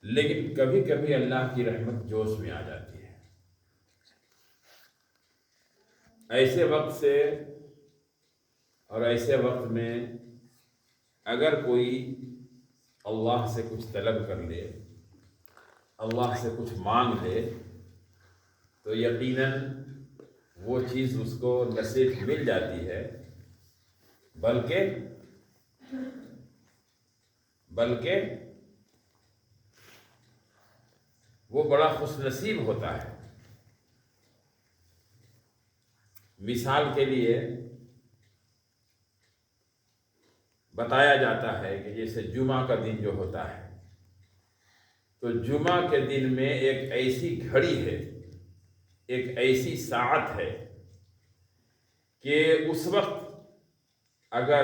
لیکن کبھی کبھی اللہ کی رحمت جوش میں آ جاتی ہے. ایسے وقت سے اور ایسے وقت میں اگر کوئی اللہ سے کچھ طلب کر لے، اللہ سے کچھ مانگ لے، تو یقیناً وہ چیز اس کو نہ صرف مل جاتی ہے بلکہ وہ بڑا خوش نصیب ہوتا ہے. مثال کے لیے بتایا جاتا ہے کہ جیسے جمعہ کا دن جو ہوتا ہے، تو جمعہ کے دن میں ایک ایسی گھڑی ہے، ایک ایسی ساعت ہے کہ اس وقت اگر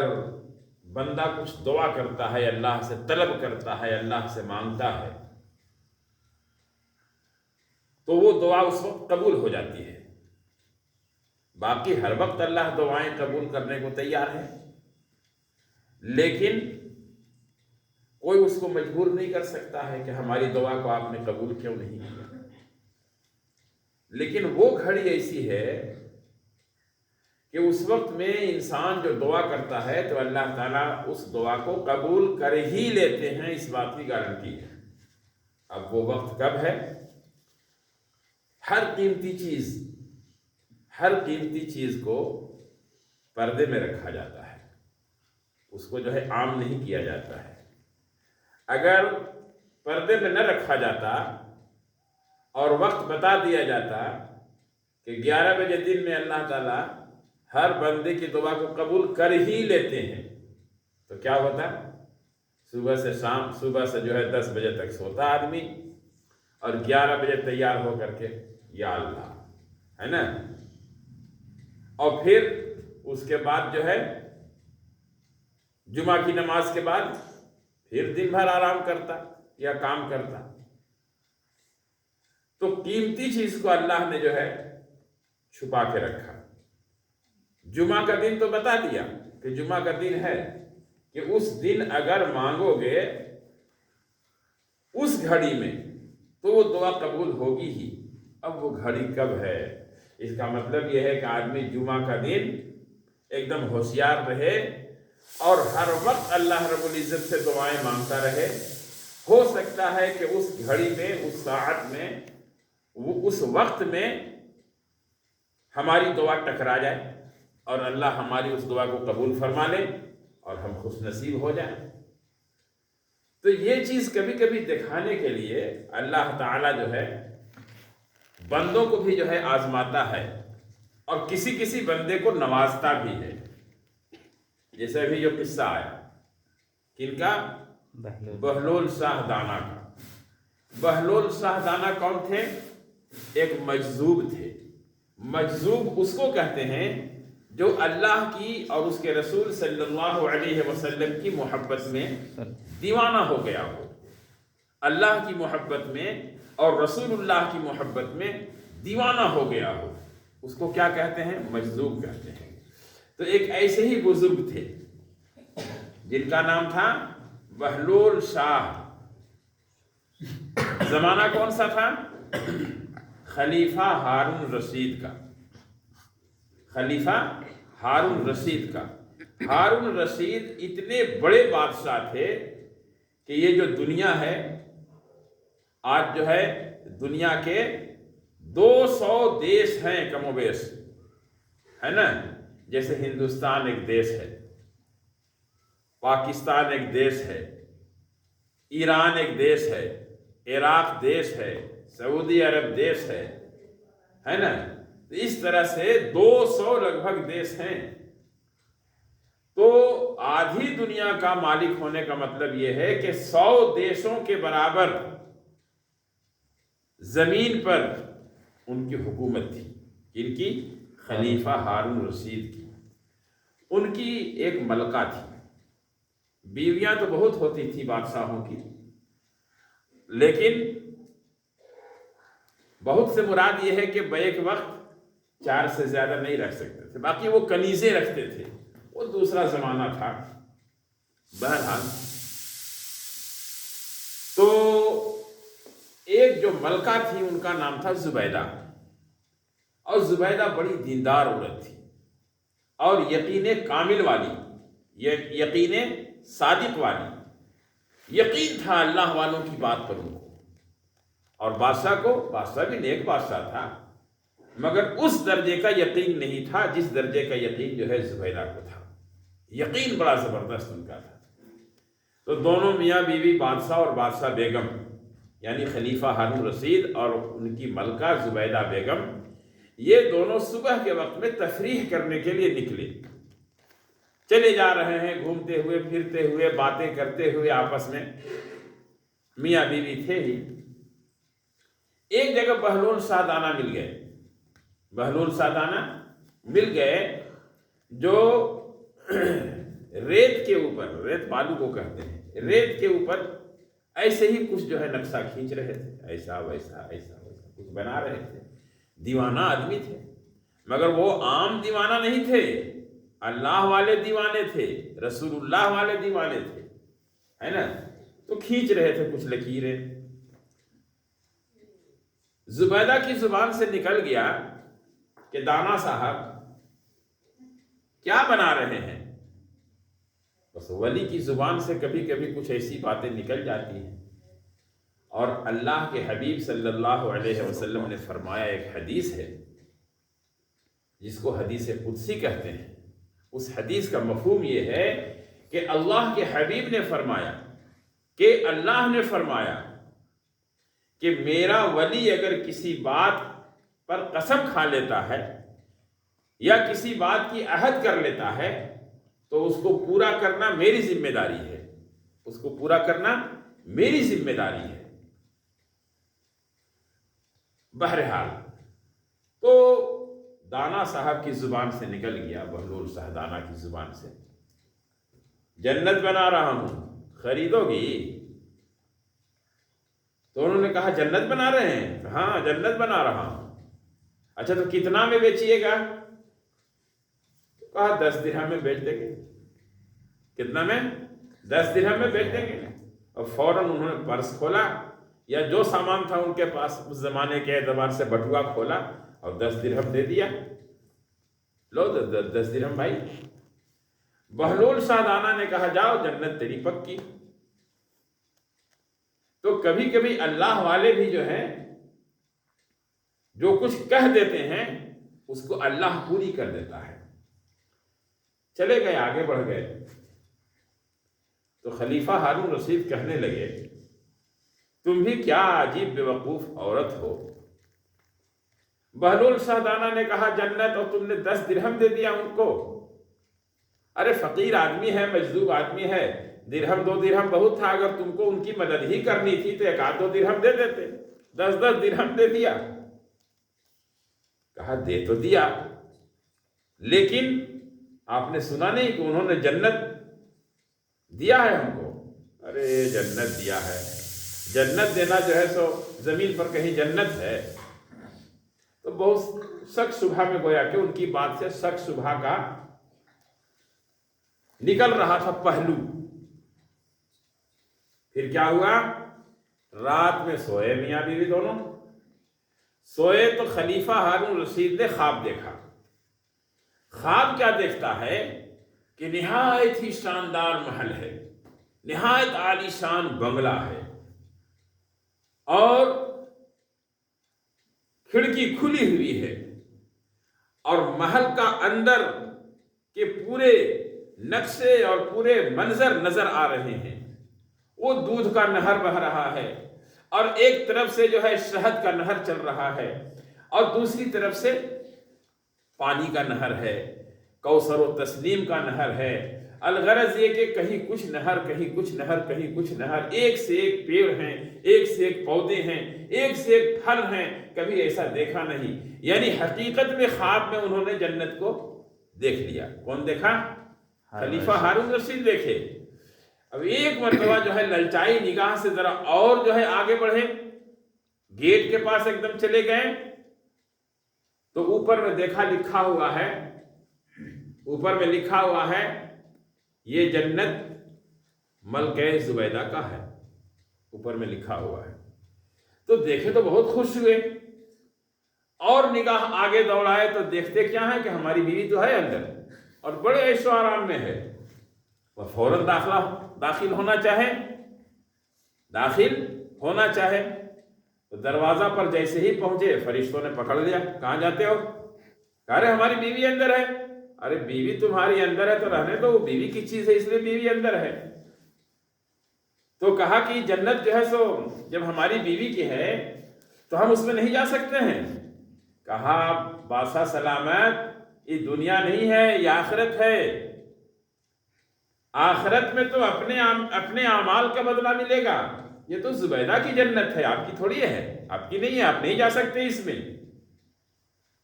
بندہ کچھ دعا کرتا ہے، اللہ سے طلب کرتا ہے، اللہ سے مانگتا ہے، تو وہ دعا اس وقت قبول ہو جاتی ہے. باقی ہر وقت اللہ دعائیں قبول کرنے کو تیار ہے، لیکن کوئی اس کو مجبور نہیں کر سکتا ہے کہ ہماری دعا کو آپ نے قبول کیوں نہیں کیا. لیکن وہ گھڑی ایسی ہے کہ اس وقت میں انسان جو دعا کرتا ہے تو اللہ تعالیٰ اس دعا کو قبول کر ہی لیتے ہیں، اس بات کی گارنٹی ہے. اب وہ وقت کب ہے؟ ہر قیمتی چیز کو پردے میں رکھا جاتا ہے، اس کو جو ہے عام نہیں کیا جاتا ہے. اگر پردے میں نہ رکھا جاتا اور وقت بتا دیا جاتا کہ 11 بجے دن میں اللہ تعالیٰ ہر بندے کی دعا کو قبول کر ہی لیتے ہیں، تو کیا ہوتا؟ صبح سے جو ہے 10 بجے تک سوتا آدمی، اور 11 بجے تیار ہو کر کے یا اللہ، ہے نا، اور پھر اس کے بعد جو ہے جمعہ کی نماز کے بعد پھر دن بھر آرام کرتا یا کام کرتا. تو قیمتی چیز کو اللہ نے جو ہے چھپا کے رکھا. جمعہ کا دن تو بتا دیا کہ جمعہ کا دن ہے، کہ اس دن اگر مانگو گے اس گھڑی میں تو وہ دعا قبول ہوگی ہی. اب وہ گھڑی کب ہے؟ اس کا مطلب یہ ہے کہ آدمی جمعہ کا دن ایک دم ہوشیار رہے اور ہر وقت اللہ رب العزت سے دعائیں مانگتا رہے. ہو سکتا ہے کہ اس گھڑی میں، اس ساعت میں، اس وقت میں ہماری دعا ٹکرا جائے اور اللہ ہماری اس دعا کو قبول فرما لے اور ہم خوش نصیب ہو جائیں. تو یہ چیز کبھی کبھی دکھانے کے لیے اللہ تعالیٰ جو ہے بندوں کو بھی جو ہے آزماتا ہے اور کسی بندے کو نوازتا بھی ہے. جیسے ابھی جو قصہ آیا کن کا؟ بہلول شاہ دانا کا. بہلول شاہ دانا کون تھے؟ ایک مجذوب تھے. مجذوب اس کو کہتے ہیں جو اللہ کی اور اس کے رسول صلی اللہ علیہ وسلم کی محبت میں دیوانہ ہو گیا ہو. اللہ کی محبت میں اور رسول اللہ کی محبت میں دیوانہ ہو گیا ہو، اس کو کیا کہتے ہیں؟ مجذوب کہتے ہیں. تو ایک ایسے ہی بزرگ تھے جن کا نام تھا بہلول شاہ. زمانہ کون سا تھا؟ خلیفہ ہارون رشید کا. خلیفہ ہارون رشید کا. ہارون رشید اتنے بڑے بادشاہ تھے کہ یہ جو دنیا ہے آج جو ہے دنیا کے 200 دیش ہیں کم و بیش، ہے نا. جیسے ہندوستان ایک دیش ہے، پاکستان ایک دیش ہے، ایران ایک دیش ہے، عراق دیش ہے، سعودی عرب دیش ہے نا. اس طرح سے 200 لگ بھگ دیش ہیں. تو آدھی دنیا کا مالک ہونے کا مطلب یہ ہے کہ 100 دیشوں کے برابر زمین پر ان کی حکومت تھی. ان کی خلیفہ ہارون رشید کی. ان کی ایک ملکہ تھی. بیویاں تو بہت ہوتی تھی بادشاہوں کی، لیکن بہت سے مراد یہ ہے کہ بیک وقت 4 سے زیادہ نہیں رکھ سکتے تھے. باقی وہ کنیزیں رکھتے تھے، وہ دوسرا زمانہ تھا. بہرحال تو ملکہ تھی ان کا نام تھا زبیدہ، اور زبیدہ بڑی دیندار عورت تھی اور یقین کامل والی، یقین صادق والی، یقین تھا اللہ والوں کی بات پر ان کو، اور بادشاہ بھی نیک بادشاہ تھا، مگر اس درجے کا یقین نہیں تھا جس درجے کا یقین جو ہے زبیدہ کو تھا۔ یقین بڑا زبردست ان کا تھا۔ تو دونوں میاں بیوی، بادشاہ اور بادشاہ بیگم، یعنی خلیفہ ہارون رشید اور ان کی ملکہ زبیدہ بیگم، یہ دونوں صبح کے وقت میں تفریح کرنے کے لیے نکلے، چلے جا رہے ہیں، گھومتے ہوئے پھرتے ہوئے باتیں کرتے ہوئے آپس میں، میاں بیوی تھے ہی۔ ایک جگہ بہلول سعدانہ مل گئے، بہلول سعدانہ مل گئے جو ریت کے اوپر، ریت بالو کو کہتے ہیں، ریت کے اوپر ایسے ہی کچھ جو ہے نقشہ کھینچ رہے تھے، ایسا ویسا ایسا ویسا کچھ بنا رہے تھے۔ دیوانہ آدمی تھے، مگر وہ عام دیوانہ نہیں تھے، اللہ والے دیوانے تھے، رسول اللہ والے دیوانے تھے، ہے نا؟ تو کھینچ رہے تھے کچھ لکیریں۔ زبیدہ کی زبان سے نکل گیا کہ دانا صاحب کیا بنا رہے ہیں؟ بس ولی کی زبان سے کبھی کبھی کچھ ایسی باتیں نکل جاتی ہیں، اور اللہ کے حبیب صلی اللہ علیہ وسلم نے فرمایا، ایک حدیث ہے جس کو حدیث قدسی کہتے ہیں، اس حدیث کا مفہوم یہ ہے کہ اللہ کے حبیب نے فرمایا کہ اللہ نے فرمایا کہ میرا ولی اگر کسی بات پر قسم کھا لیتا ہے یا کسی بات کی عہد کر لیتا ہے تو اس کو پورا کرنا میری ذمہ داری ہے، اس کو پورا کرنا میری ذمہ داری ہے۔ بہرحال تو دانا صاحب کی زبان سے نکل گیا، بہلول سعدانہ کی زبان سے، جنت بنا رہا ہوں، خریدو گی؟ تو انہوں نے کہا جنت بنا رہے ہیں؟ ہاں جنت بنا رہا ہوں۔ اچھا تو کتنا میں بیچیے گا؟ کہا 10 درہم میں بیچ دیں گے۔ کتنا میں؟ 10 درہم میں بیچ دیں گے۔ اور فوراً انہوں نے پرس کھولا یا جو سامان تھا ان کے پاس اس زمانے کے اعتبار سے بٹوا کھولا اور 10 درہم دے دیا، لو 10 درہم بھائی۔ بہلول سعدانہ نے کہا جاؤ جنت تیری پکی۔ تو کبھی کبھی اللہ والے بھی جو ہیں جو کچھ کہہ دیتے ہیں اس کو اللہ پوری کر دیتا ہے۔ چلے گئے، آگے بڑھ گئے، تو خلیفہ ہارون رشید کہنے لگے تم بھی کیا عجیب بیوقوف عورت ہو۔ بہلول سعدانہ نے کہا جنت، اور تم نے 10 درہم دے دیا ان کو؟ ارے فقیر آدمی ہے، مجذوب آدمی ہے، درہم 2 درہم بہت تھا، اگر تم کو ان کی مدد ہی کرنی تھی تو 1-2 درہم دے دیتے، 10 درہم دے دیا۔ کہا دے تو دیا، لیکن آپ نے سنا نہیں کہ انہوں نے جنت دیا ہے ہم کو؟ ارے جنت دیا ہے، جنت دینا جو ہے سو زمین پر کہیں جنت ہے؟ تو بہت شک شبہ میں گویا کہ ان کی بات سے شک شبہ کا نکل رہا تھا پہلو۔ پھر کیا ہوا؟ رات میں سوئے میاں بیوی دونوں، سوئے تو خلیفہ ہارون رشید نے خواب دیکھا۔ خواب کیا دیکھتا ہے کہ نہایت ہی شاندار محل ہے، نہایت عالی شان بنگلہ ہے، اور کھڑکی کھلی ہوئی ہے، اور محل کا اندر کے پورے نقشے اور پورے منظر نظر آ رہے ہیں۔ وہ دودھ کا نہر بہہ رہا ہے، اور ایک طرف سے جو ہے شہد کا نہر چل رہا ہے، اور دوسری طرف سے پانی کا نہر ہے، کوثر و تسنیم کا نہر ہے۔ الغرض یہ کہ کہیں کچھ نہر، کہیں کچھ نہر، کہیں کچھ نہر، ایک سے ایک پیڑ ہیں، ایک سے ایک پودے ہیں، ایک سے ایک پھل ہیں، کبھی ایسا دیکھا نہیں۔ یعنی حقیقت میں خواب میں انہوں نے جنت کو دیکھ لیا۔ کون دیکھا؟ خلیفہ ہارون رشید دیکھے۔ اب ایک مرتبہ جو ہے للچائی نگاہ سے ذرا اور جو ہے آگے بڑھے، گیٹ کے پاس ایک دم چلے گئے، تو اوپر میں دیکھا لکھا ہوا ہے، اوپر میں لکھا ہوا ہے یہ جنت ملکہ زبیدہ کا ہے، اوپر میں لکھا ہوا ہے۔ تو دیکھے تو بہت خوش ہوئے، اور نگاہ آگے دوڑائے تو دیکھتے کیا ہے کہ ہماری بیوی تو ہے اندر اور بڑے عیش و آرام میں ہے۔ وہ فوراً داخل ہونا چاہے تو دروازہ پر جیسے ہی پہنچے فرشتوں نے پکڑ لیا، کہاں جاتے ہو؟ کہہ رہے ہماری بیوی اندر ہے۔ ارے بیوی تمہاری اندر ہے تو رہنے دو، وہ بیوی کی چیز ہے اس لیے بیوی اندر ہے۔ تو کہا کہ جنت جو ہے سو جب ہماری بیوی کی ہے تو ہم اس میں نہیں جا سکتے ہیں۔ کہا بادشاہ سلامت، یہ دنیا نہیں ہے، یہ آخرت ہے۔ آخرت میں تو اپنے اعمال کا بدلہ ملے گا۔ یہ تو زبیدہ کی جنت ہے، آپ کی تھوڑی ہے، آپ کی نہیں ہے، آپ نہیں جا سکتے اس میں۔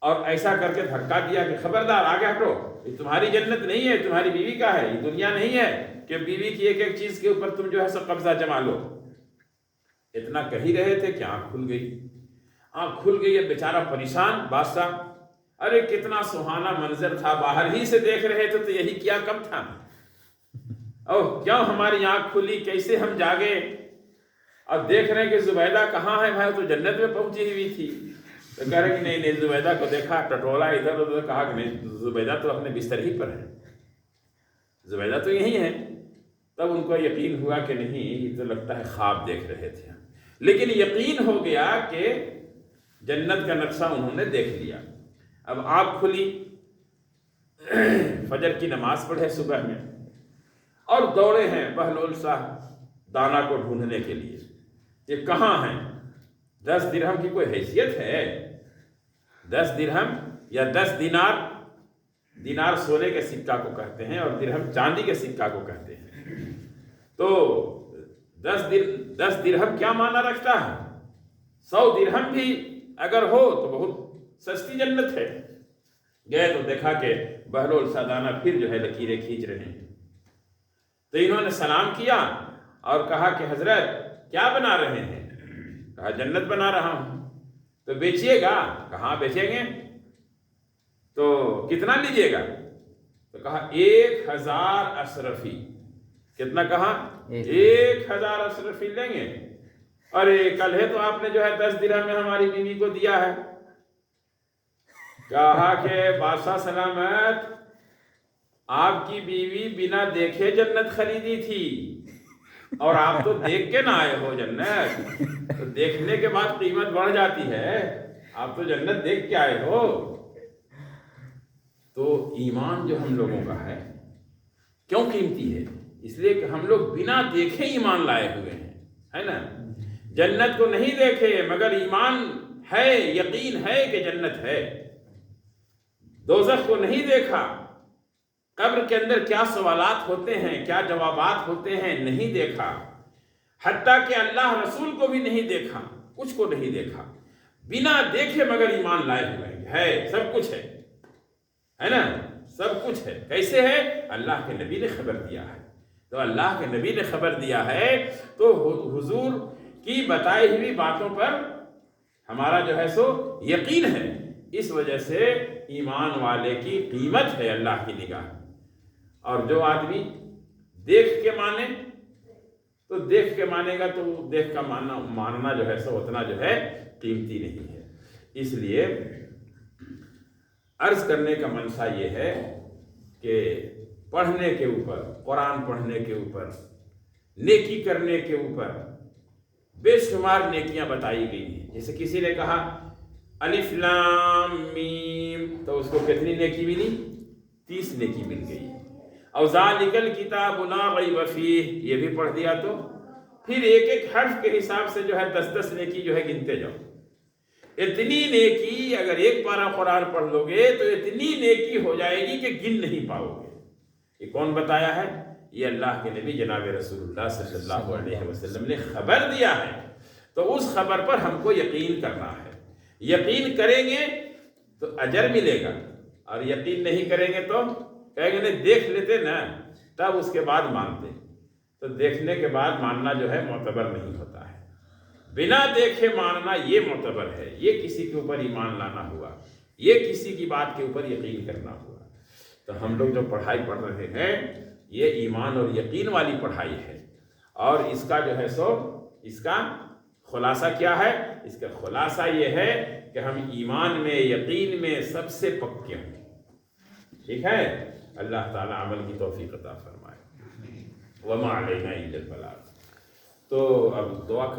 اور ایسا کر کے دھکا دیا کہ خبردار آگے ہٹو، یہ تمہاری جنت نہیں ہے، تمہاری بیوی کا ہے، یہ دنیا نہیں ہے کہ بیوی کی ایک ایک چیز کے اوپر تم جو ہے سب قبضہ جما لو۔ اتنا کہہ ہی رہے تھے کہ آنکھ کھل گئی ہے بیچارہ پریشان بادشاہ۔ ارے کتنا سہانا منظر تھا، باہر ہی سے دیکھ رہے تھے تو یہی کیا کم تھا، اور کیوں ہماری آنکھ کھلی، کیسے ہم جاگے؟ اب دیکھ رہے ہیں کہ زبیدہ کہاں ہے، بھائی تو جنت میں پہنچی ہوئی تھی۔ تو کہہ رہے کہ نہیں زبیدہ کو دیکھا، ٹٹولا ادھر ادھر، کہا کہ نہیں زبیدہ تو اپنے بستر ہی پر ہے، زبیدہ تو یہی ہے۔ تب ان کو یقین ہوا کہ نہیں یہ تو لگتا ہے خواب دیکھ رہے تھے، لیکن یقین ہو گیا کہ جنت کا نقشہ انہوں نے دیکھ لیا۔ اب آنکھ کھلی، فجر کی نماز پڑھے صبح میں، اور دوڑے ہیں بہلول صاحب دانا کو ڈھونڈنے کے لیے، یہ کہاں ہیں؟ 10 درہم کی کوئی حیثیت ہے؟ 10 درہم یا 10 دینار سونے کے سکہ کو کہتے ہیں اور درہم چاندی کے سکہ کو کہتے ہیں۔ تو 10 درہم کیا معنی رکھتا ہے؟ 100 درہم بھی اگر ہو تو بہت سستی جنت ہے۔ گئے تو دیکھا کہ بہلول سادانہ پھر جو ہے لکیریں کھینچ رہے ہیں۔ تو انہوں نے سلام کیا اور کہا کہ حضرت کیا بنا رہے ہیں؟ کہا جنت بنا رہا ہوں۔ تو بیچیے گا؟ کہاں بیچیں گے؟ تو کتنا لیجیے گا؟ تو کہا 1000 اشرفی۔ کتنا کہا؟ 1000 اشرفی لیں گے۔ ارے کل ہے تو آپ نے جو ہے 10 درہم میں ہماری بیوی کو دیا ہے۔ کہا کہ بادشاہ سلامت، آپ کی بیوی بنا دیکھے جنت خریدی تھی، اور آپ تو دیکھ کے نہ آئے ہو جنت، تو دیکھنے کے بعد قیمت بڑھ جاتی ہے، آپ تو جنت دیکھ کے آئے ہو۔ تو ایمان جو ہم لوگوں کا کیوں قیمتی ہے؟ اس لیے کہ ہم لوگ بنا دیکھے ایمان لائے ہوئے ہیں، ہے نا؟ جنت کو نہیں دیکھے مگر ایمان ہے، یقین ہے کہ جنت ہے۔ دوزخ کو نہیں دیکھا، قبر کے اندر کیا سوالات ہوتے ہیں، کیا جوابات ہوتے ہیں، نہیں دیکھا، حتیٰ کہ اللہ رسول کو بھی نہیں دیکھا، کچھ کو نہیں دیکھا، بنا دیکھے مگر ایمان لائے ہوئے ہے، سب کچھ ہے نا؟ سب کچھ ہے۔ کیسے ہے؟ اللہ کے نبی نے خبر دیا ہے۔ تو اللہ کے نبی نے خبر دیا ہے تو حضور کی بتائی ہوئی باتوں پر ہمارا جو ہے سو یقین ہے، اس وجہ سے ایمان والے کی قیمت ہے اللہ کی نگاہ۔ اور جو آدمی دیکھ کے مانے تو دیکھ کے مانے گا تو دیکھ کا ماننا جو ہے سو اتنا جو ہے قیمتی نہیں ہے۔ اس لیے عرض کرنے کا منشا یہ ہے کہ پڑھنے کے اوپر، قرآن پڑھنے کے اوپر، نیکی کرنے کے اوپر بے شمار نیکیاں بتائی گئی ہیں۔ جیسے کسی نے کہا الف لام میم، تو اس کو کتنی نیکی ملی؟ 30 نیکی مل گئی۔ اور ذالک الکتاب لا ریب فیہ، یہ بھی پڑھ دیا تو پھر ایک ایک حرف کے حساب سے جو ہے 10 نیکی جو ہے گنتے جاؤ۔ اتنی نیکی اگر ایک پارہ قرآن پڑھ لو گے تو اتنی نیکی ہو جائے گی کہ گن نہیں پاؤ گے۔ یہ کون بتایا ہے؟ یہ اللہ کے نبی جناب رسول اللہ صلی اللہ علیہ وسلم نے خبر دیا ہے۔ تو اس خبر پر ہم کو یقین کرنا ہے۔ یقین کریں گے تو اجر ملے گا، اور یقین نہیں کریں گے تو کہیں گے نہیں دیکھ لیتے نا تب اس کے بعد مانتے۔ تو دیکھنے کے بعد ماننا جو ہے معتبر نہیں ہوتا ہے، بنا دیکھے ماننا یہ معتبر ہے، یہ کسی کے اوپر ایمان لانا ہوا، یہ کسی کی بات کے اوپر یقین کرنا ہوا۔ تو ہم لوگ جو پڑھائی پڑھ رہے ہیں یہ ایمان اور یقین والی پڑھائی ہے، اور اس کا جو ہے سو اس کا خلاصہ کیا ہے؟ اس کا خلاصہ یہ ہے کہ ہم ایمان میں، یقین میں سب سے پکے ہوں. ٹھیک ہے؟ اللہ تعالیٰ عمل کی توفیق عطا فرمائے. وما علینا الا البلاغ. تو اب دعا